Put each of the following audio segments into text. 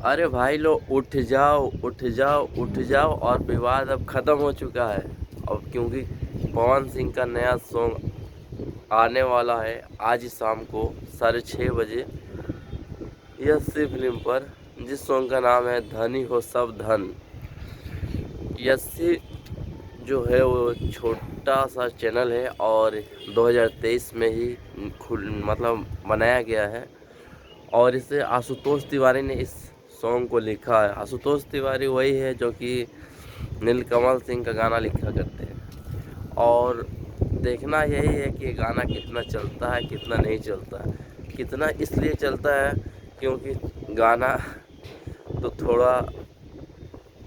अरे भाई लोग उठ जाओ उठ जाओ उठ जाओ, और विवाद अब ख़त्म हो चुका है। अब क्योंकि पवन सिंह का नया सॉन्ग आने वाला है आज ही शाम को 6:30 बजे यस्सी फिल्म पर, जिस सॉन्ग का नाम है धनी हो सब धन। यस्सी जो है वो छोटा सा चैनल है और 2023 में ही मतलब बनाया गया है, और इसे आशुतोष तिवारी ने इस सॉन्ग को लिखा है। आशुतोष तिवारी वही है जो कि नीलकमल सिंह का गाना लिखा करते हैं। और देखना यही है कि ये गाना कितना चलता है कितना नहीं चलता है। कितना इसलिए चलता है क्योंकि गाना तो थोड़ा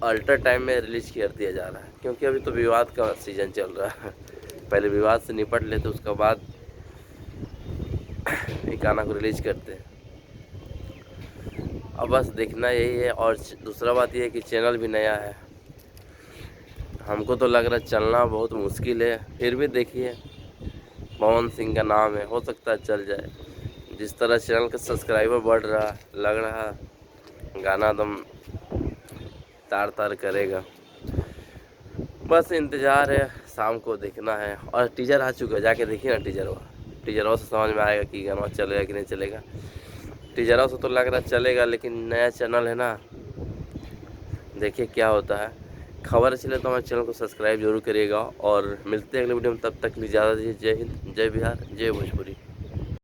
अल्टर टाइम में रिलीज कर दिया जा रहा है, क्योंकि अभी तो विवाद का सीज़न चल रहा है। पहले विवाद से निपट लेते, उसके बाद ये गाना को रिलीज करते हैं। अब बस देखना यही है। और दूसरा बात यह है कि चैनल भी नया है। हमको तो लग रहा है चलना बहुत मुश्किल है, फिर भी देखिए पवन सिंह का नाम है, हो सकता है चल जाए। जिस तरह चैनल का सब्सक्राइबर बढ़ रहा, लग रहा गाना एकदम तार तार करेगा। बस इंतज़ार है, शाम को देखना है। और टीजर आ चुका है, जाके देखिए ना टीजर से समझ में आएगा कि गाना चलेगा कि नहीं चलेगा। टीजर से तो लग रहा चलेगा, लेकिन नया चैनल है ना, देखिए क्या होता है। खबर चले तो हमारे चैनल को सब्सक्राइब जरूर करिएगा, और मिलते हैं अगले वीडियो में। तब तक के लिए इजाज़त दीजिए। जय हिंद, जय बिहार, जय भोजपुरी।